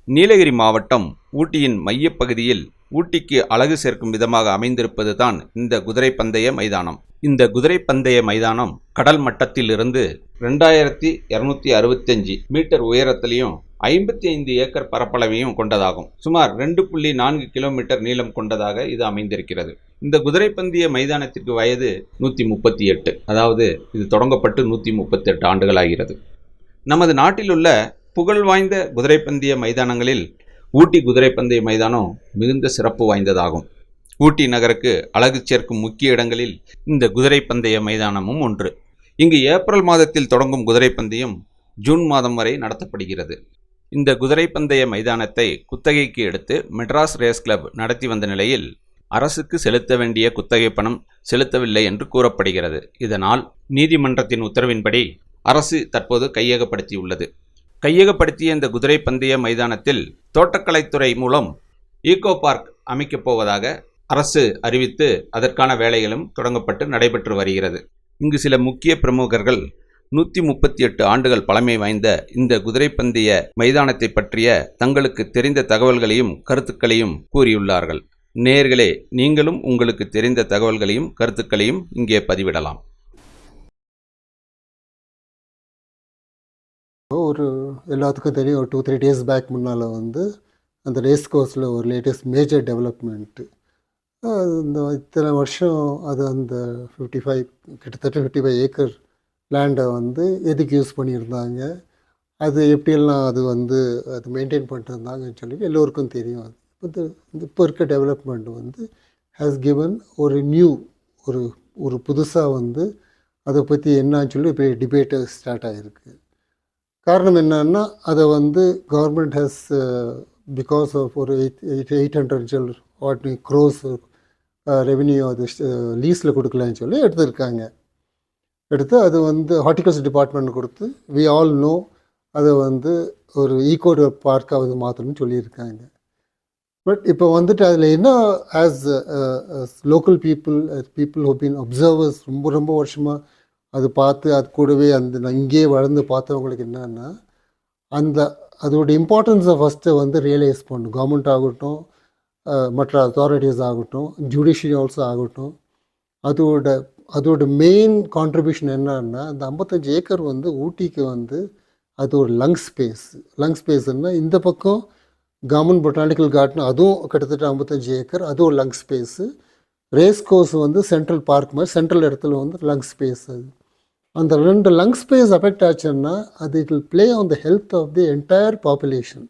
நீலகிரி மாவட்டம் ஊட்டியின் மையப்பகுதியில் ஊட்டிக்கு அழகு சேர்க்கும் விதமாக அமைந்திருப்பது தான் இந்த குதிரை பந்தய மைதானம். இந்த குதிரை பந்தய மைதானம் கடல் மட்டத்தில் இருந்து 2265 மீட்டர் உயரத்திலையும் 55 ஏக்கர் பரப்பளவையும் கொண்டதாகும். சுமார் 2.4 கிலோமீட்டர் நீளம் கொண்டதாக இது அமைந்திருக்கிறது. இந்த குதிரை பந்தய மைதானத்திற்கு வயது 138, அதாவது இது தொடங்கப்பட்டு 138 ஆண்டுகள் ஆகிறது. நமது நாட்டில் உள்ள புகழ் வாய்ந்த குதிரை பந்தய மைதானங்களில் ஊட்டி குதிரை பந்தய மைதானம் மிகுந்த சிறப்பு வாய்ந்ததாகும். ஊட்டி நகருக்கு அழகு சேர்க்கும் முக்கிய இடங்களில் இந்த குதிரை பந்தய மைதானமும் ஒன்று. இங்கு ஏப்ரல் மாதத்தில் தொடங்கும் குதிரை பந்தயம் ஜூன் மாதம் வரை நடத்தப்படுகிறது. இந்த குதிரை பந்தய மைதானத்தை குத்தகைக்கு எடுத்து மெட்ராஸ் ரேஸ் கிளப் நடத்தி வந்த நிலையில் அரசுக்கு செலுத்த வேண்டிய குத்தகை பணம் செலுத்தவில்லை என்று கூறப்படுகிறது. இதனால் நீதிமன்றத்தின் உத்தரவின்படி அரசு தற்போது கையகப்படுத்தியுள்ளது. கையகப்படுத்திய இந்த குதிரை பந்தய மைதானத்தில் தோட்டக்கலைத்துறை மூலம் ஈகோ பார்க் அமைக்கப் போவதாக அரசு அறிவித்து அதற்கான வேலைகளும் தொடங்கப்பட்டு நடைபெற்று வருகிறது. இங்கு சில முக்கிய பிரமுகர்கள் 138 ஆண்டுகள் பழமை வாய்ந்த இந்த குதிரை பந்தய மைதானத்தை பற்றிய தங்களுக்கு தெரிந்த தகவல்களையும் கருத்துக்களையும் கூறியுள்ளார்கள். நேயர்களே, நீங்களும் உங்களுக்கு தெரிந்த தகவல்களையும் கருத்துக்களையும் இங்கே பதிவிடலாம். ஒரு எல்லாத்துக்கும் தெரியும், ஒரு 2-3 டேஸ் பேக் முன்னால் அந்த ரேஸ் கோர்ஸில் ஒரு லேட்டஸ்ட் மேஜர் டெவலப்மெண்ட்டு. இந்த இத்தனை வருஷம் அது அந்த கிட்டத்தட்ட 55 ஏக்கர் லேண்டை எதுக்கு யூஸ் பண்ணியிருந்தாங்க, அது எப்படியெல்லாம் அது மெயின்டைன் பண்ணிட்டு இருந்தாங்கன்னு சொல்லி எல்லோருக்கும் தெரியும். அது இப்போ இருக்க டெவலப்மெண்ட் ஹேஸ் கிவன் ஒரு நியூ ஒரு புதுசாக அதை பற்றி என்னான்னு சொல்லி இப்போ டிபேட்டு ஸ்டார்ட் ஆகிருக்கு. காரணம் என்னன்னா, அதை கவர்மெண்ட் ஹேஸ் பிகாஸ் ஆஃப் ஒரு 800 க்ரோஸ் ரெவென்யூ அது லீஸில் கொடுக்கலான்னு சொல்லி எடுத்து அது ஹார்டிகல்ச்சர் டிபார்ட்மெண்ட் கொடுத்து வி ஆல் நோ அதை ஒரு ஈகோ பார்க்காக மாற்றணும்னு சொல்லியிருக்காங்க. பட் இப்போ அதில் என்ன, as local people who been observers ரொம்ப வருஷமாக அது பார்த்து அது கூடவே இங்கேயே வளர்ந்து பார்த்தவங்களுக்கு என்னன்னா, அதோட இம்பார்ட்டன்ஸை ஃபஸ்ட்டு ரியலைஸ் பண்ணணும். கவர்மெண்ட் ஆகட்டும், மற்ற அத்தாரிட்டிஸ் ஆகட்டும், ஜுடிஷியரி ஆல்சோ ஆகட்டும். அதோட மெயின் கான்ட்ரிபியூஷன் என்னன்னா, அந்த 55 ஏக்கர் ஊட்டிக்கு அது ஒரு லங் ஸ்பேஸ்னால் இந்த பக்கம் கவர்மெண்ட் பொட்டானிக்கல் கார்டன் அதுவும் கிட்டத்தட்ட 55 ஏக்கர், அது ஒரு lung space. Race course central park மாதிரி சென்ட்ரல் இடத்துல லங் ஸ்பேஸ். அந்த 2 லங் ஸ்பேஸ் அஃபெக்ட் ஆச்சுன்னா அது it will play on the health of the entire population.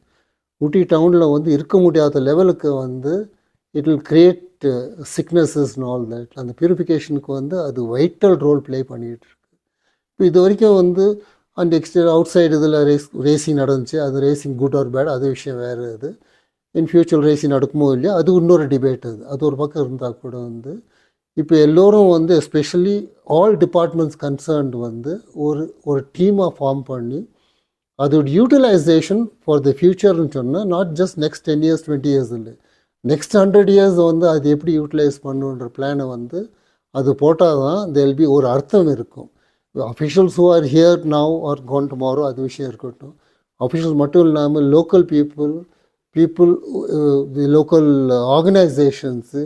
Ooty டவுனில் இருக்க முடியாத லெவலுக்கு it will create sicknesses and all that. அந்த பியூரிஃபிகேஷனுக்கு அது வைட்டல் ரோல் ப்ளே பண்ணிகிட்ருக்கு. இப்போ இது வரைக்கும் அந்த அவுட் சைடு இதில் ரேசிங் நடந்துச்சு. அது ரேசிங் குட் ஆர் பேட், அது விஷயம் வேறு. அது இன் ஃபியூச்சர் ரேசிங் நடக்குமோ இல்லையா, அது இன்னொரு டிபேட். அது ஒரு பக்கம் இருந்தால் கூட இப்போ எல்லோரும் எஸ்பெஷலி ஆல் டிபார்ட்மெண்ட்ஸ் கன்சர்ன்டு ஒரு டீமாக ஃபார்ம் பண்ணி அதோட யூட்டிலைசேஷன் ஃபார் த ஃபியூச்சர்னு சொன்னால் not just next 10 years 20 years இல்லை, நெக்ஸ்ட் 100 years அது எப்படி யூட்டிலைஸ் பண்ணுன்ற பிளானை அது போட்டால் தான் தேல் பி ஒரு அர்த்தம் இருக்கும். Officials who are here now are gone tomorrow அது விஷயம் இருக்கட்டும். அஃபிஷியல்ஸ் மட்டும் இல்லாமல் local people the local organisations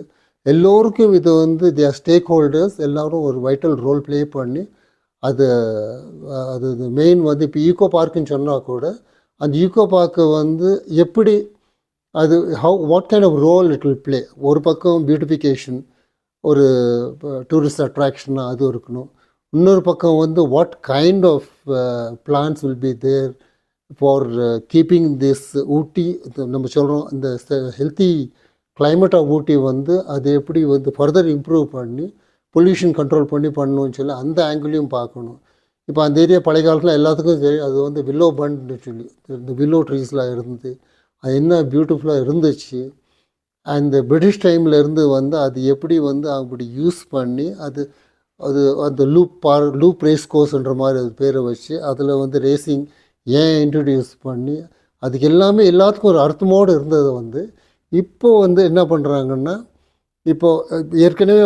எல்லோருக்கும் இது தேர் ஸ்டேக் ஹோல்டர்ஸ் எல்லோரும் ஒரு வைட்டல் ரோல் ப்ளே பண்ணி அது மெயின் இப்போ ஈகோ பார்க்குன்னு சொன்னால் கூட அந்த ஈகோ பார்க்கு எப்படி அது what kind of role it will play. ஒரு பக்கம் பியூட்டிஃபிகேஷன், ஒரு டூரிஸ்ட் அட்ராக்ஷனாக அது இருக்கணும். இன்னொரு பக்கம் what kind of plans will be there for keeping this Ooty. நம்ம சொல்கிறோம் இந்த ஹெல்த்தி கிளைமேட் ஆஃப் ஊட்டி அது எப்படி ஃபர்தர் இம்ப்ரூவ் பண்ணி பொல்யூஷன் கண்ட்ரோல் பண்ணணும்னு சொல்லி அந்த ஆங்கிளையும் பார்க்கணும். இப்போ அந்த ஏரியா பழைய காலத்தில் எல்லாத்துக்கும் தெரியும், அது வில்லோ பண்ட்னு சொல்லி இந்த வில்லோ ட்ரீஸ்லாம் இருந்து அது என்ன பியூட்டிஃபுல்லாக இருந்துச்சு. அந்த பிரிட்டிஷ் டைமில் இருந்து அது எப்படி அப்படி யூஸ் பண்ணி அது அந்த லூப் ரேஸ் கோர்ஸ்ன்ற மாதிரி அது பேரை வச்சு அதில் ரேசிங் ஏன் இன்ட்ரடியூஸ் பண்ணி அதுக்கு எல்லாத்துக்கும் ஒரு அர்த்தமோடு இருந்ததை இப்போது என்ன பண்ணுறாங்கன்னா, இப்போது ஏற்கனவே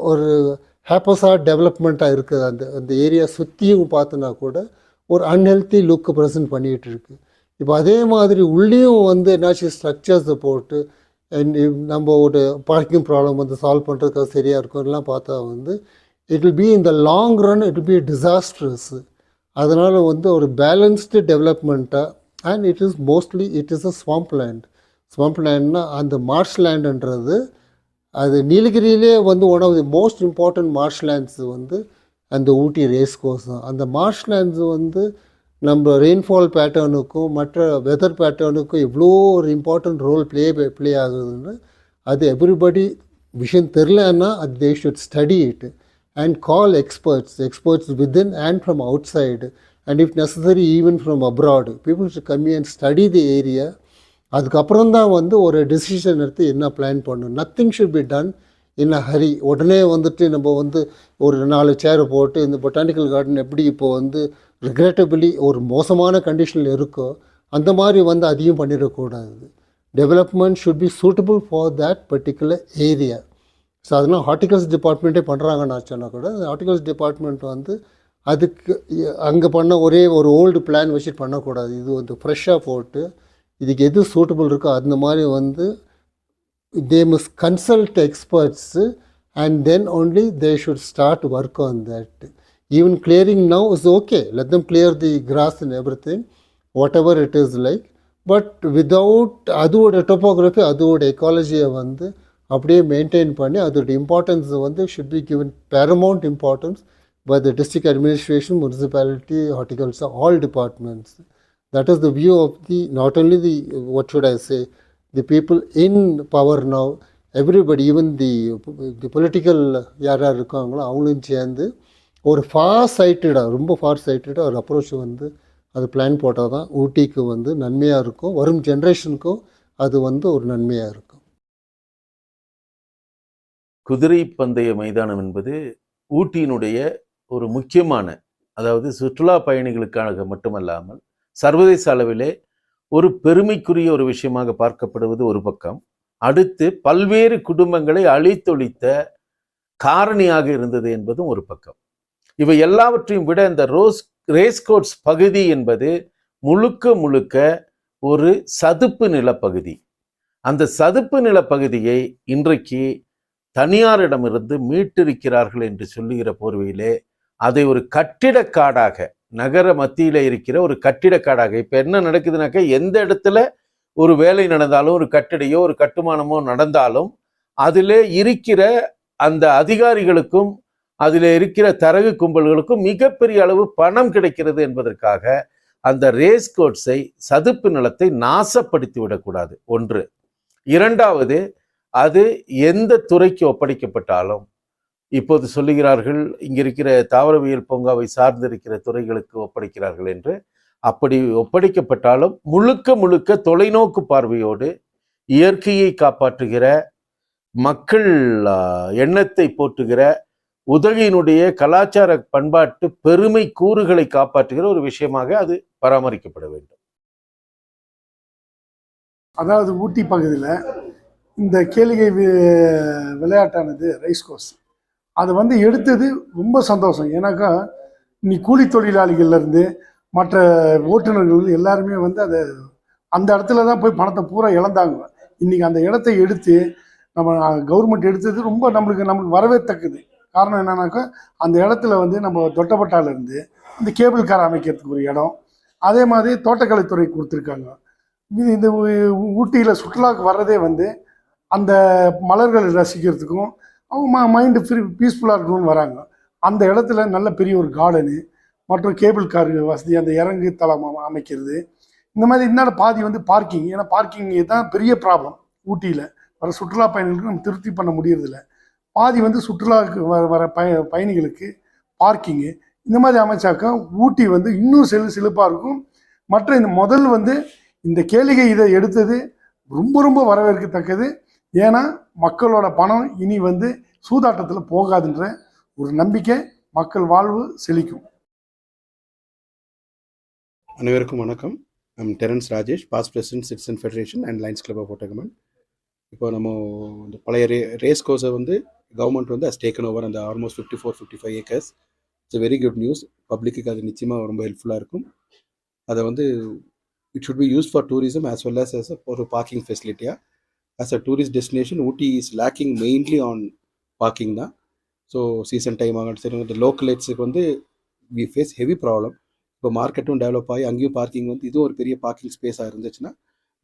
ஒரு ஹேப்பஸாக டெவலப்மெண்ட்டாக இருக்குது. அந்த ஏரியா சுற்றியும் பார்த்தோன்னா கூட ஒரு அன்ஹெல்த்தி லுக்கு ப்ரெசென்ட் பண்ணிகிட்டு இருக்குது. இப்போ அதே மாதிரி உள்ளேயும் வந்து என்னாச்சு ஸ்ட்ரக்சர்ஸை போட்டு நம்ம ஒரு பார்க்கிங் ப்ராப்ளம் வந்து சால்வ் பண்ணுறதுக்காக சரியாக இருக்கும் எல்லாம் பார்த்தா வந்து it will be in the long run it will be disastrous. அதனால் வந்து ஒரு பேலன்ஸ்டு டெவலப்மெண்ட்டாக and it is a swamp land. Swamp லேண்ட்னா அந்த மார்ஷ் லேண்டுன்றது அது நீலகிரியிலே வந்து one of the most important marsh lands வந்து அந்த ஊட்டி ரேஸ் கோர்ஸ் தான். அந்த மார்ஷ் லேண்ட்ஸ் வந்து நம்ம ரெயின்ஃபால் பேட்டர்னுக்கும் மற்ற வெதர் பேட்டர்னுக்கும் எவ்வளோ ஒரு இம்பார்ட்டன்ட் ரோல் ப்ளே ஆகுதுன்னு அது எவ்ரிபடி விஷயம் தெரிலன்னா அது they should study it and call experts within and from outside and if necessary even from abroad people should come and study the area. அதுக்கப்புறம் தான் வந்து ஒரு டெசிஷன் எடுத்து என்ன பிளான் பண்ணணும். Nothing should be done in a hurry. உடனே வந்துட்டு நம்ம வந்து ஒரு 4 சேரை போட்டு இந்த பொட்டானிக்கல் கார்டன் எப்படி இப்போது வந்து ரிக்ரெட்டபிளி ஒரு மோசமான கண்டிஷனில் இருக்கோ அந்த மாதிரி வந்து அதையும் பண்ணிடக்கூடாது. Development should be suitable for that particular area. So அதெல்லாம் ஹார்டிகல்ச்சர் டிபார்ட்மெண்ட்டே பண்ணுறாங்கன்னு சொன்னால் கூட அந்த ஹார்டிகல்ச்சர் டிபார்ட்மெண்ட் வந்து அதுக்கு அங்கே பண்ண ஒரே ஒரு ஓல்டு பிளான் வச்சுட்டு பண்ணக்கூடாது. இது வந்து ஃப்ரெஷ்ஷாக போட்டு இதுக்கு எது சூட்டபிள் இருக்கோ அந்த மாதிரி வந்து they must consult experts and then only they should start work on that. Even clearing now is okay. Let them clear the grass and everything, whatever it is like. But without அதோட topography, அதோட ecology-யை வந்து அப்படியே maintain பண்ணி அதோட importance வந்து should be given paramount importance by the district administration, municipality, horticulture, all departments. That is the view of the, not only the, what should I say, the people in power now, everybody, even the political யார் யார் இருக்காங்களோ அவங்களும் சேர்ந்து ஒரு ரொம்ப for சைட்டடாக ஒரு approach வந்து அது பிளான் போட்டால் தான் ஊட்டிக்கு வந்து நன்மையாக இருக்கும், வரும் ஜென்ரேஷனுக்கும் அது வந்து ஒரு நன்மையாக இருக்கும். குதிரை பந்தய மைதானம் என்பது ஊட்டியினுடைய ஒரு முக்கியமான, அதாவது சுற்றுலா பயணிகளுக்காக மட்டுமல்லாமல் சர்வதேச அளவிலே ஒரு பெருமைக்குரிய ஒரு விஷயமாக பார்க்கப்படுவது ஒரு பக்கம், அடுத்து பல்வேறு குடும்பங்களை அழித்தொழித்த காரணியாக இருந்தது என்பதும் ஒரு பக்கம். இவை எல்லாவற்றையும் விட இந்த ரேஸ்கோர்ஸ் பகுதி என்பது முழுக்க ஒரு சதுப்பு நிலப்பகுதி. அந்த சதுப்பு நிலப்பகுதியை இன்றைக்கு தனியாரிடமிருந்து மீட்டிருக்கிறார்கள் என்று சொல்லுகிற போர்வையிலே அதை ஒரு கட்டிடக்காடாக, நகர மத்தியில இருக்கிற ஒரு கட்டிடக்காடாக, இப்ப என்ன நடக்குதுனாக்க எந்த இடத்துல ஒரு வேலை நடந்தாலும் ஒரு கட்டிடையோ ஒரு கட்டுமானமோ நடந்தாலும் அதிலே இருக்கிற அந்த அதிகாரிகளுக்கும் அதில் இருக்கிற தரகு கும்பல்களுக்கும் மிகப்பெரிய அளவு பணம் கிடைக்கிறது என்பதற்காக அந்த ரேஸ் கோர்ஸை, சதுப்பு நிலத்தை நாசப்படுத்தி விடக்கூடாது ஒன்று. இரண்டாவது, அது எந்த துறைக்கு ஒப்படைக்கப்பட்டாலும், இப்போது சொல்லுகிறார்கள் இங்க இருக்கிற தாவரவியல் பூங்காவை சார்ந்திருக்கிற துறைகளுக்கு ஒப்படைக்கிறார்கள் என்று, அப்படி ஒப்படைக்கப்பட்டாலும் முழுக்க தொலைநோக்கு பார்வையோடு இயற்கையை காப்பாற்றுகிற, மக்கள் எண்ணத்தை போற்றுகிற, உதகையினுடைய கலாச்சார பண்பாட்டு பெருமை கூறுகளை காப்பாற்றுகிற ஒரு விஷயமாக அது பராமரிக்கப்பட வேண்டும். அதாவது ஊட்டி பகுதியில் இந்த கேளிகை விளையாட்டானது ரைஸ் கோர்ஸ் அது வந்து எடுத்தது ரொம்ப சந்தோஷம். ஏன்னாக்கா நீ கூலி தொழிலாளிகள்லேருந்து மற்ற ஓட்டுநர்கள் எல்லாருமே வந்து அதை அந்த இடத்துல தான் போய் பணத்தை பூரா இழந்தாங்க. இன்றைக்கி அந்த இடத்தை எடுத்து நம்ம கவர்மெண்ட் எடுத்தது ரொம்ப நம்மளுக்கு வரவேற்கத்தக்கது. காரணம் என்னன்னாக்கா அந்த இடத்துல வந்து நம்ம தொட்டப்பட்டாலேருந்து இந்த கேபிள் கார் அமைக்கிறதுக்கு ஒரு இடம், அதே மாதிரி தோட்டக்கலைத்துறை கொடுத்துருக்காங்க. இந்த ஊட்டியில் சுற்றுலாவுக்கு வர்றதே வந்து அந்த மலர்களை ரசிக்கிறதுக்கும் அவங்க மைண்டு பீஸ்ஃபுல்லாக இருக்கணும்னு வராங்க. அந்த இடத்துல நல்ல பெரிய ஒரு கார்டனு மற்றும் கேபிள் கார் வசதி, அந்த இறங்கு தளம் அமைக்கிறது, இந்த மாதிரி இன்னொரு பாதி வந்து பார்க்கிங். ஏன்னா பார்க்கிங் தான் பெரிய ப்ராப்ளம் ஊட்டியில். வர சுற்றுலா பயணிகளுக்கு நம்ம திருப்தி பண்ண முடியறதில்ல. பாதி வந்து சுற்றுலாவுக்கு வர பயணிகளுக்கு பார்க்கிங்கு இந்த மாதிரி அமைச்சாக்கா ஊட்டி வந்து இன்னும் செழிப்பாக இருக்கும். மற்ற இந்த முதல் வந்து இந்த கேளிகை இதை எடுத்தது ரொம்ப வரவேற்கத்தக்கது. ஏன்னா மக்களோட பணம் இனி வந்து சூதாட்டத்தில் போகாதுன்ற ஒரு நம்பிக்கை, மக்கள் வாழ்வு செழிக்கும். அனைவருக்கும் வணக்கம். I'm Terence Rajesh, past president citizen federation and lions club of Ootacamund. இப்போ நம்ம இந்த பழைய ரேஸ் கோர்ஸை வந்து கவர்மெண்ட் வந்து ஹஸ் டேக்கன் ஓவர் அந்த almost 54-55 acres. It's very good news. பப்ளிக்கு அது நிச்சயமாக ரொம்ப ஹெல்ப்ஃபுல்லாக இருக்கும். அதை வந்து it should be used for tourism as well as for a parking facility. As a tourist destination, Ooty is lacking mainly on parking தான். ஸோ சீசன் டைம் ஆகட்டும் சரி, இந்த லோக்கலைட்ஸுக்கு வந்து வி ஃபேஸ் ஹெவி ப்ராப்ளம். இப்போ மார்க்கெட்டும் டெவலப் ஆகி அங்கேயும் parking வந்து இதுவும் ஒரு பெரிய பார்க்கிங் ஸ்பேஸாக இருந்துச்சுன்னா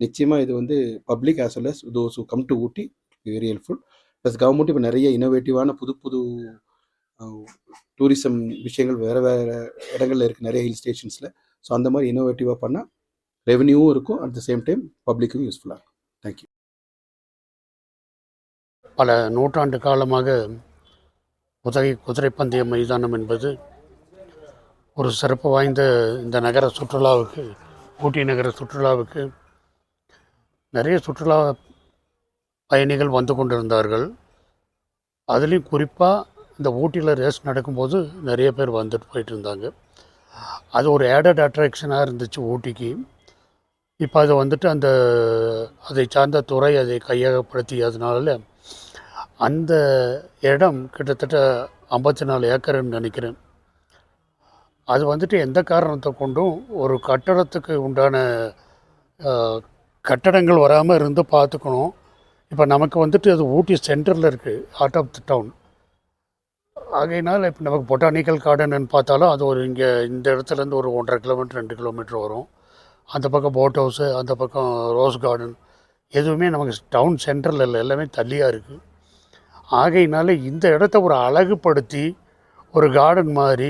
நிச்சயமாக இது வந்து public as well as those who come to Ooty very helpful. Plus government இப்போ நிறைய இனோவேட்டிவான புது புது டூரிசம் விஷயங்கள் வேறு வேறு இடங்களில் இருக்குது, நிறைய ஹில் ஸ்டேஷன்ஸில். ஸோ அந்த மாதிரி இனோவேட்டிவாக பண்ணால் ரெவென்யூவும் இருக்கும், அட் த சேம் டைம் பப்ளிக்கும் யூஸ்ஃபுல்லாக இருக்கும். தேங்க்யூ. பல நூற்றாண்டு காலமாக குதிரைப்பந்தய மைதானம் என்பது ஒரு சிறப்பு வாய்ந்த இந்த நகர சுற்றுலாவுக்கு, ஊட்டி நகர சுற்றுலாவுக்கு நிறைய சுற்றுலா பயணிகள் வந்து கொண்டிருந்தார்கள். அதுலேயும் குறிப்பாக இந்த ஊட்டியில் ரேஸ் நடக்கும்போது நிறைய பேர் வந்துட்டு போயிட்டு இருந்தாங்க. அது ஒரு ஆடட் அட்ராக்ஷனாக இருந்துச்சு ஊட்டிக்கு. இப்போ அதை வந்துட்டு அதை சார்ந்த துறை அதை கையகப்படுத்தியதுனால அந்த இடம் கிட்டத்தட்ட 54 ஏக்கர்னு நினைக்கிறேன். அது வந்துட்டு எந்த காரணத்தை கொண்டும் ஒரு கட்டடத்துக்கு உண்டான கட்டடங்கள் வராமல் இருந்து பார்த்துக்கணும். இப்போ நமக்கு வந்துட்டு அது ஊட்டி சென்டரில் இருக்குது, ஹார்ட் ஆஃப் த டவுன். ஆகையினால் இப்போ நமக்கு பொட்டானிக்கல் கார்டன்னு பார்த்தாலும் அது ஒரு இங்கே இந்த இடத்துலேருந்து ஒரு 1.5 கிலோமீட்டர் 2 கிலோமீட்டர் வரும். அந்த பக்கம் போட் ஹவுஸு, அந்த பக்கம் ரோஸ் கார்டன், எதுவுமே நமக்கு டவுன் சென்டரில் இல்லை, எல்லாமே தள்ளியாக இருக்குது. ஆகையினால இந்த இடத்த ஒரு அழகுபடுத்தி ஒரு கார்டன் மாதிரி,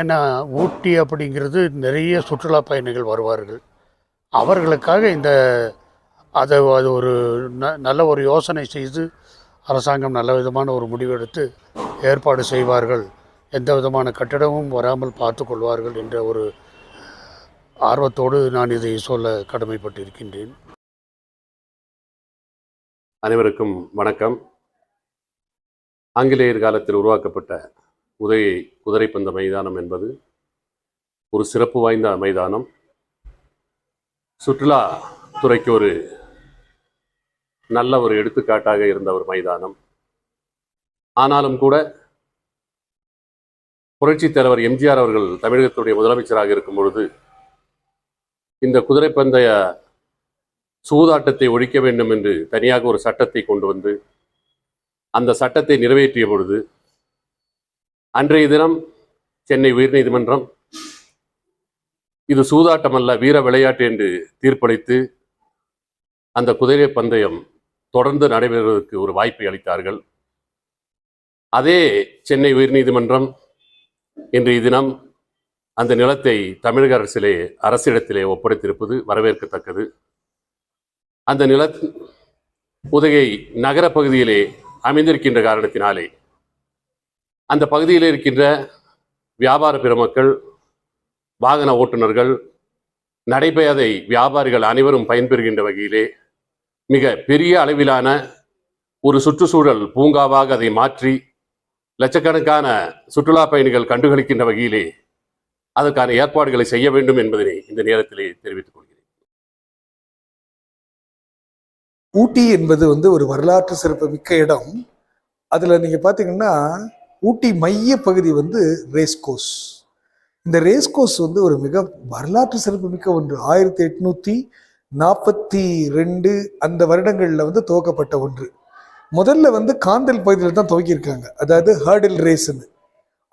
ஏன்னா ஊட்டி அப்படிங்கிறது நிறைய சுற்றுலா பயணிகள் வருவார்கள். அவர்களுக்காக அது ஒரு நல்ல ஒரு யோசனை செய்து அரசாங்கம் நல்ல விதமான ஒரு முடிவெடுத்து ஏற்பாடு செய்வார்கள், எந்த விதமான கட்டடமும் வராமல் பார்த்து கொள்வார்கள் என்ற ஒரு ஆர்வத்தோடு நான் இதை சொல்ல கடமைப்பட்டிருக்கின்றேன். அனைவருக்கும் வணக்கம். ஆங்கிலேயர் காலத்தில் உருவாக்கப்பட்ட உதகை குதிரைப்பந்த மைதானம் என்பது ஒரு சிறப்பு வாய்ந்த மைதானம். சுற்றுலா துறைக்கு ஒரு நல்ல ஒரு எடுத்துக்காட்டாக இருந்த ஒரு மைதானம். ஆனாலும் கூட புரட்சித் தலைவர் எம்ஜிஆர் அவர்கள் தமிழகத்துடைய முதலமைச்சராக இருக்கும் பொழுது இந்த குதிரைப்பந்தய சூதாட்டத்தை ஒழிக்க வேண்டும் என்று தனியாக ஒரு சட்டத்தை கொண்டு வந்து அந்த சட்டத்தை நிறைவேற்றிய பொழுது அன்றைய தினம் சென்னை உயர்நீதிமன்றம் இது சூதாட்டம் அல்ல, வீர விளையாட்டு என்று தீர்ப்பளித்து அந்த குதிரை பந்தயம் தொடர்ந்து நடைபெறுவதற்கு ஒரு வாய்ப்பை அளித்தார்கள். அதே சென்னை உயர்நீதிமன்றம் இன்றைய தினம் அந்த நிலத்தை தமிழக அரசிடத்திலே ஒப்படைத்திருப்பது வரவேற்கத்தக்கது. அந்த உதகை நகர பகுதியிலே அமைந்திருக்கின்ற காரணத்தினாலே அந்த பகுதியில் இருக்கின்ற வியாபார பெருமக்கள், வாகன ஓட்டுநர்கள், நடைபாதை வியாபாரிகள் அனைவரும் பயன்பெறுகின்ற வகையிலே மிக பெரிய அளவிலான ஒரு சுற்றுச்சூழல் பூங்காவாக அதை மாற்றி லட்சக்கணக்கான சுற்றுலா பயணிகள் கண்டுகளிக்கின்ற வகையிலே அதற்கான ஏற்பாடுகளை செய்ய வேண்டும் என்பதனை இந்த நேரத்திலே தெரிவித்துக் கொள்கிறேன். ஊட்டி என்பது ஒரு வரலாற்று சிறப்பு மிக்க இடம். அதில் நீங்கள் பார்த்தீங்கன்னா ஊட்டி மைய பகுதி ரேஸ் கோர்ஸ். இந்த ரேஸ் கோர்ஸ் ஒரு மிக வரலாற்று சிறப்பு மிக்க ஒன்று. 1842 அந்த வருடங்களில் துவக்கப்பட்ட ஒன்று. முதல்ல காந்தல் பகுதியில் தான் துவக்கியிருக்காங்க, அதாவது ஹர்டில் ரேஸ்ன்னு.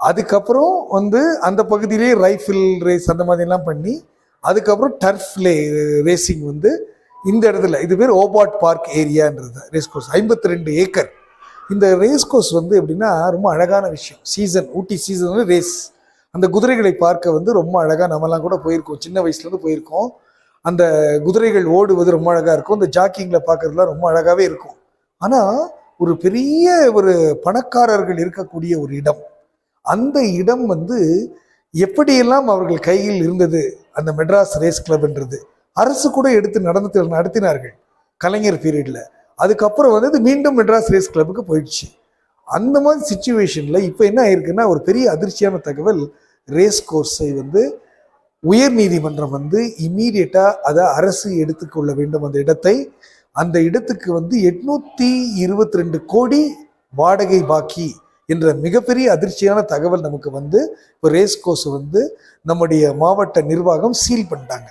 அதுக்கப்புறம் அந்த பகுதியிலே ரைஃபிள் ரேஸ் அந்த மாதிரிலாம் பண்ணி அதுக்கப்புறம் டர்ஃப் ரேசிங் இந்த இடத்துல, இது பேர் ஓபாட் பார்க் ஏரியான்றது ரேஸ் கோர்ஸ், 52 ஏக்கர். இந்த ரேஸ் கோர்ஸ் எப்படின்னா ரொம்ப அழகான விஷயம். சீசன், ஊட்டி சீசன் ரேஸ், அந்த குதிரைகளை பார்க்க ரொம்ப அழகாக, நம்மலாம் கூட போயிருக்கோம், சின்ன வயசுலேருந்து போயிருக்கோம். அந்த குதிரைகள் ஓடுவது ரொம்ப அழகாக இருக்கும், இந்த ஜாக்கிங்கில் பார்க்கறதுலாம் ரொம்ப அழகாகவே இருக்கும். ஆனால் ஒரு பெரிய ஒரு பணக்காரர்கள் இருக்கக்கூடிய ஒரு இடம். அந்த இடம் எப்படியெல்லாம் அவர்கள் கையில் இருந்தது அந்த மெட்ராஸ் ரேஸ் கிளப்ன்றது, அரசு கூட எடுத்து நடத்தினார்கள் கலைஞர் பீரியட்ல. அதுக்கப்புறம் மீண்டும் மெட்ராஸ் ரேஸ் கிளப்புக்கு போயிடுச்சு. அந்த மாதிரி சிச்சுவேஷன்ல இப்போ என்ன ஆயிருக்குன்னா ஒரு பெரிய அதிர்ச்சியான தகவல், ரேஸ் கோர்ஸை உயர் நீதிமன்றம் இம்மீடியட்டா அதை அரசு எடுத்துக்கொள்ள வேண்டும். அந்த இடத்துக்கு 822 கோடி வாடகை பாக்கி என்ற மிகப்பெரிய அதிர்ச்சியான தகவல் நமக்கு வந்து இப்போ ரேஸ் கோர்ஸ் வந்து நம்முடைய மாவட்ட நிர்வாகம் சீல் பண்ணிட்டாங்க.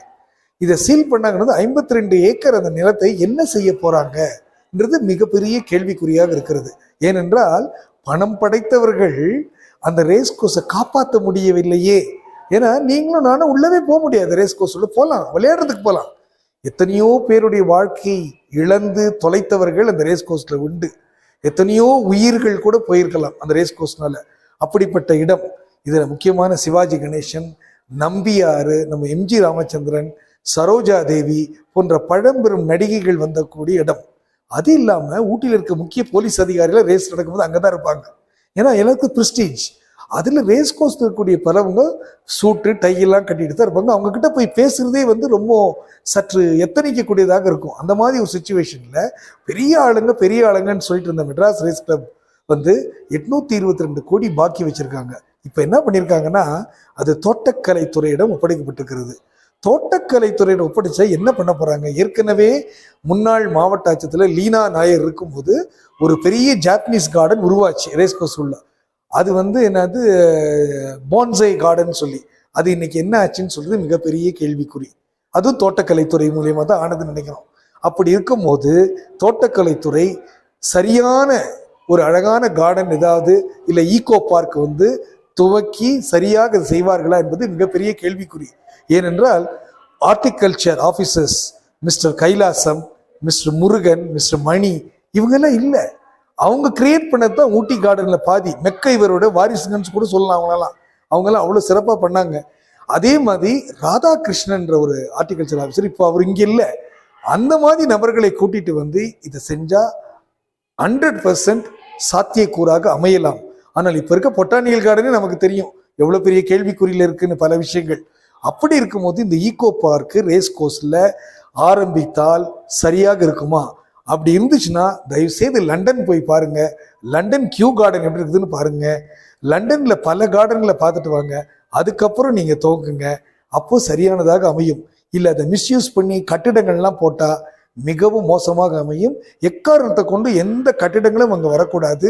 இதை சீல் பண்ணாங்கன்னு 52 ஏக்கர் அந்த நிலத்தை என்ன செய்ய போறாங்கன்றது மிகப்பெரிய கேள்விக்குறியாக இருக்கிறது. ஏனென்றால் பணம் படைத்தவர்கள் அந்த ரேஸ் கோர்ஸை காப்பாற்ற முடியவில்லையே. ஏன்னா நீங்களும் நானும் உள்ளவே போக முடியாது. ரேஸ் கோர்ஸ் உள்ள போகலாம், விளையாடுறதுக்கு போகலாம். எத்தனையோ பேருடைய வாழ்க்கை இழந்து தொலைத்தவர்கள் அந்த ரேஸ் கோர்ஸ்ல உண்டு. எத்தனையோ உயிர்கள் கூட போயிருக்கலாம் அந்த ரேஸ் கோர்ஸ்னால. அப்படிப்பட்ட இடம். இதுல முக்கியமான சிவாஜி கணேசன், நம்பியாறு, நம்ம எம்ஜி ராமச்சந்திரன், சரோஜா தேவி போன்ற பழம்பெரும் நடிகைகள் வந்தக்கூடிய இடம். அது இல்லாம ஊட்டியில் இருக்க முக்கிய போலீஸ் அதிகாரிகள் ரேஸ் நடக்கும்போது அங்கதான் இருப்பாங்க. ஏன்னா எனக்கு பிரிஸ்டீஜ். அதுல ரேஸ் கோர்ஸ் இருக்கக்கூடிய பலவங்க சூட்டு டையெல்லாம் கட்டிட்டு தான் இருப்பாங்க. அவங்க கிட்ட போய் பேசுறதே வந்து ரொம்ப சற்று எத்தனிக்கக்கூடியதாக இருக்கும். அந்த மாதிரி ஒரு சுச்சுவேஷன்ல பெரிய ஆளுங்கன்னு சொல்லிட்டு இருந்த மெட்ராஸ் ரேஸ் கிளப் வந்து 822 கோடி பாக்கி வச்சிருக்காங்க. இப்ப என்ன பண்ணிருக்காங்கன்னா அது தோட்டக்கலைத்துறையிடம் ஒப்படைக்கப்பட்டிருக்கிறது. தோட்டக்கலைத்துறையிடம் ஒப்படைச்சா என்ன பண்ண போறாங்க? ஏற்கனவே முன்னாள் மாவட்ட ஆட்சியத்தில் லீனா நாயர் இருக்கும்போது ஒரு பெரிய ஜாப்பனீஸ் கார்டன் உருவாச்சு ரேஸ் கோர்ஸ் உள்ள. அது வந்து என்னது பான்சை கார்டன் சொல்லி அது இன்னைக்கு என்ன ஆச்சுன்னு சொல்றது மிகப்பெரிய கேள்விக்குறி. அதுவும் தோட்டக்கலைத்துறை மூலியமா தான் ஆனதுன்னு நினைக்கிறோம். அப்படி இருக்கும்போது தோட்டக்கலைத்துறை சரியான ஒரு அழகான கார்டன் ஏதாவது இல்லை ஈகோ பார்க் வந்து துவக்கி சரியாக செய்வார்களா என்பது மிகப்பெரிய கேள்விக்குறி. ஏனென்றால் horticulture officers mister Kailasam, mister Murugan, mister Mani இவங்கெல்லாம் இல்லை. அவங்க கிரியேட் பண்ணதான் ஊட்டி கார்டன்ல பாதி மெக்க இவரோட வாரிசுங்கன்னு கூட சொல்லலாம். அவங்கெல்லாம் அவ்வளோ சிறப்பாக பண்ணாங்க. அதே மாதிரி ராதாகிருஷ்ணன்ற ஒரு ஹார்டிகல்ச்சர் ஆஃபீஸர், இப்போ அவர் இங்கே இல்லை. அந்த மாதிரி நபர்களை கூட்டிட்டு வந்து இதை செஞ்சா 100% சாத்தியக்கூறாக அமையலாம். ஆனால் இப்போ இருக்க பொட்டானிக்கல் கார்டனே நமக்கு தெரியும் எவ்வளோ பெரிய கேள்விக்குறியில் இருக்குன்னு பல விஷயங்கள். அப்படி இருக்கும்போது இந்த ஈகோ பார்க்கு ரேஸ் கோர்ஸ்ல ஆரம்பித்தால் சரியாக இருக்குமா? அப்படி இருந்துச்சுன்னா தயவு செய்து லண்டன் போய் பாருங்க. லண்டன் கியூ கார்டன் எப்படி இருக்குதுன்னு பாருங்க. லண்டன்ல பல கார்டன்களை பார்த்துட்டு வாங்க. அதுக்கப்புறம் நீங்க துவங்குங்க. அப்போ சரியானதாக அமையும். இல்லை அதை மிஸ்யூஸ் பண்ணி கட்டிடங்கள்லாம் போட்டா மிகவும் மோசமாக அமையும். எக்காரணத்தை கொண்டு எந்த கட்டிடங்களும் அங்கே வரக்கூடாது.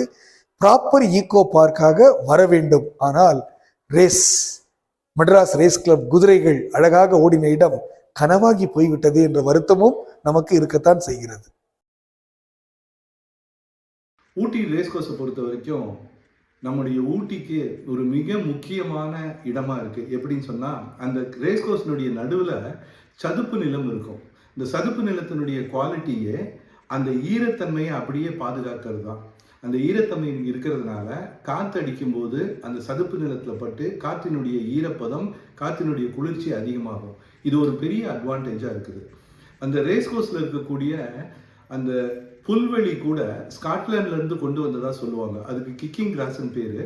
ப்ராப்பர் ஈகோ பார்க்காக வர வேண்டும். ஆனால் ரேஸ் மெட்ராஸ் ரேஸ் கிளப் குதிரைகள் அழகாக ஓடின இடம் கனவாகி போய்விட்டது என்ற வருத்தமும் நமக்கு இருக்கத்தான் செய்கிறது. ஊட்டி ரேஸ் கோர்ஸை பொறுத்த வரைக்கும் நம்முடைய ஊட்டிக்கு ஒரு மிக முக்கியமான இடமா இருக்கு. எப்படின்னு சொன்னா அந்த ரேஸ் கோர்ஸினுடைய நடுவில் சதுப்பு நிலம் இருக்கும். இந்த சதுப்பு நிலத்தினுடைய குவாலிட்டியே அந்த ஈரத்தன்மையை அப்படியே பாதுகாக்கிறது தான். அந்த ஈரத்தன்மை இருக்கிறதுனால காற்று அடிக்கும் போது அந்த சதுப்பு நிலத்தில் பட்டு காற்றினுடைய ஈரப்பதம், காற்றினுடைய குளிர்ச்சி அதிகமாகும். இது ஒரு பெரிய அட்வான்டேஜாக இருக்குது. அந்த ரேஸ் கோர்ஸில் இருக்கக்கூடிய அந்த புல்வெளி கூட ஸ்காட்லாண்ட்லேருந்து கொண்டு வந்ததாக சொல்லுவாங்க. அதுக்கு கிக்கிங் கிராஸ்ன்னு பேர்.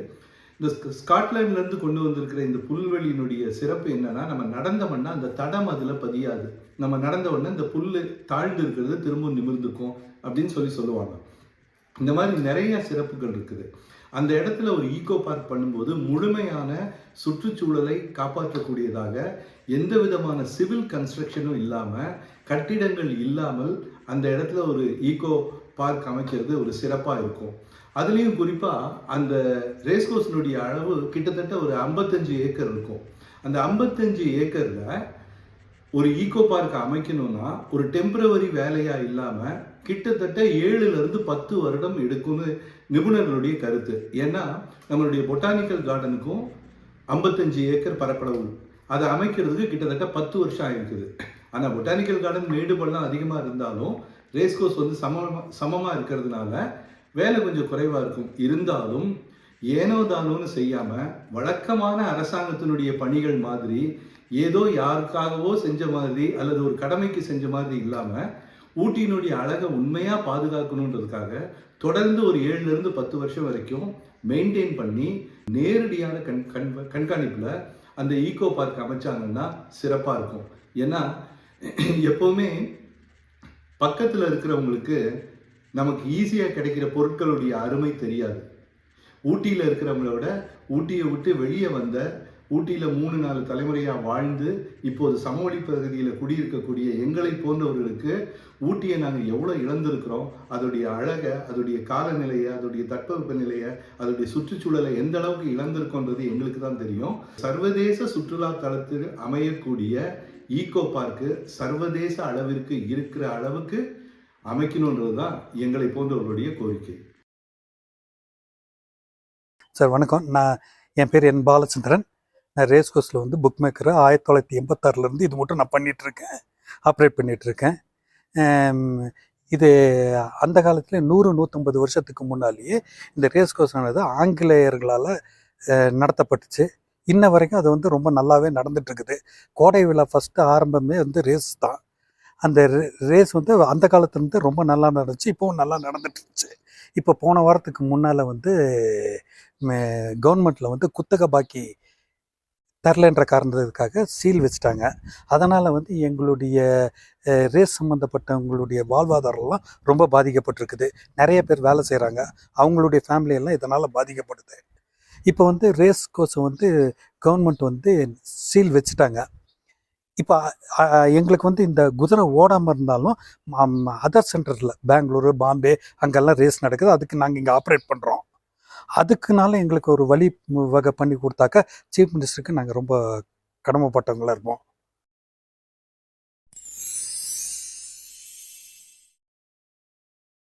இந்த ஸ்காட்லாண்ட்லேருந்து கொண்டு வந்திருக்கிற இந்த புல்வெளியினுடைய சிறப்பு என்னன்னா, நம்ம நடந்தோம்னா அந்த தடம் அதில் பதியாது. நம்ம நடந்தவுடனே இந்த புல் தாழ்ந்து இருக்கிறது திரும்ப நிமிர்ந்துக்கும் அப்படின்னு சொல்லுவாங்க. இந்த மாதிரி நிறைய சிறப்புகள் இருக்குது. அந்த இடத்துல ஒரு ஈகோ பார்க் பண்ணும்போது முழுமையான சுற்றுச்சூழலை காப்பாற்றக்கூடியதாக, எந்த விதமான சிவில் கன்ஸ்ட்ரக்ஷனும் இல்லாமல், கட்டிடங்கள் இல்லாமல் அந்த இடத்துல ஒரு ஈகோ பார்க் அமைக்கிறது ஒரு சிறப்பாக இருக்கும். அதுலேயும் குறிப்பாக அந்த ரேஸ் கோர்ஸினுடைய அளவு கிட்டத்தட்ட ஒரு 55 ஏக்கர் இருக்கும். அந்த 55 ஏக்கரில் ஒரு ஈகோ பார்க் அமைக்கணும்னா ஒரு டெம்பரவரி வேலையாக இல்லாமல் கிட்டத்தட்ட 7லிருந்து 10 வருடம் எடுக்கும்னு நிபுணர்களுடைய கருத்து. ஏன்னா நம்மளுடைய பொட்டானிக்கல் கார்டனுக்கும் 55 ஏக்கர் பரப்பளவு, அதை அமைக்கிறதுக்கு கிட்டத்தட்ட 10 வருஷம் ஆகிருக்குது. ஆனால் பொட்டானிக்கல் கார்டன் மேடு பள்ளம் அதிகமாக இருந்தாலும் ரேஸ் கோர்ஸ் வந்து சமமாக இருக்கிறதுனால வேலை கொஞ்சம் குறைவாக இருக்கும். இருந்தாலும் ஏனோ தானோன்னு செய்யாமல் வழக்கமான அரசாங்கத்தினுடைய பணிகள் மாதிரி ஏதோ யாருக்காகவோ செஞ்ச மாதிரி அல்லது ஒரு கடமைக்கு செஞ்ச மாதிரி இல்லாமல் ஊட்டியினுடைய அழகை உண்மையாக பாதுகாக்கணுன்றதுக்காக தொடர்ந்து ஒரு 7லிருந்து 10 வருஷம் வரைக்கும் மெயின்டைன் பண்ணி நேரடியான கண்காணிப்பில் அந்த ஈகோ பார்க் அமைச்சாங்கன்னா சிறப்பாக இருக்கும். ஏன்னா எப்போவுமே பக்கத்தில் இருக்கிறவங்களுக்கு நமக்கு ஈஸியாக கிடைக்கிற பொருட்களுடைய அருமை தெரியாது. ஊட்டியில் இருக்கிறவங்களோட ஊட்டியை விட்டு வெளியே வந்த ஊட்டியில் 3-4 தலைமுறையாக வாழ்ந்து இப்போது சமவெளி பகுதியில் குடியிருக்கக்கூடிய எங்களை போன்றவர்களுக்கு ஊட்டியை நாங்கள் எவ்வளோ இழந்திருக்கிறோம், அதோடைய அழகை, அதோடைய காலநிலையை, அதோடைய தட்பவெப்ப நிலையை, அதோடைய சுற்றுச்சூழலை எந்த அளவுக்கு இழந்திருக்கோன்றது எங்களுக்கு தான் தெரியும். சர்வதேச சுற்றுலா தலத்தில் அமையக்கூடிய ஈகோ பார்க்கு சர்வதேச அளவிற்கு இருக்கிற அளவுக்கு அமைக்கணுன்றது தான் எங்களை போன்றவர்களுடைய கோரிக்கை. சார் வணக்கம். என் பேர் என் பாலச்சந்திரன். நான் ரேஸ் கோர்ஸில் வந்து புக் மேக்கரை 1986 இது மட்டும் நான் பண்ணிகிட்ருக்கேன், ஆப்ரேட் பண்ணிகிட்ருக்கேன். இது அந்த காலத்தில் 100-150 வருஷத்துக்கு முன்னாலேயே இந்த ரேஸ் கோர்ஸானது ஆங்கிலேயர்களால் நடத்தப்பட்டுச்சு. இன்ன வரைக்கும் அது வந்து ரொம்ப நல்லாவே நடந்துகிட்ருக்குது. கோடை விழா ஃபஸ்ட்டு ஆரம்பமே வந்து ரேஸ் தான். அந்த ரேஸ் வந்து அந்த காலத்துலேருந்து ரொம்ப நல்லா நடந்துச்சு, இப்போவும் நல்லா நடந்துட்டுருச்சு. இப்போ போன வாரத்துக்கு முன்னால் வந்து கவர்மெண்ட்டில் வந்து குத்தகை பாக்கி தரலன்ற காரணத்துக்காக சீல் வச்சுட்டாங்க. அதனால் வந்து எங்களுடைய ரேஸ் சம்மந்தப்பட்டவங்களுடைய வாழ்வாதாரம்லாம் ரொம்ப பாதிக்கப்பட்டிருக்குது. நிறைய பேர் வேலை செய்கிறாங்க, அவங்களுடைய ஃபேமிலியெல்லாம் இதனால் பாதிக்கப்படுது. இப்போ வந்து ரேஸ் கோர்ஸை வந்து கவர்மெண்ட் வந்து சீல் வச்சுட்டாங்க. இப்போ எங்களுக்கு வந்து இந்த குதிரை ஓடாமல் இருந்தாலும் அதர் சென்டரில் பெங்களூரு, பாம்பே அங்கெல்லாம் ரேஸ் நடக்குது. அதுக்கு நாங்கள் இங்கே ஆப்ரேட் பண்ணுறோம். அதுக்குனால எங்களுக்கு ஒரு வழி வகை பண்ணி கொடுத்தாக்க சீஃப் மினிஸ்டருக்கு நாங்கள் ரொம்ப கடமைப்பட்டவங்களாக இருப்போம்.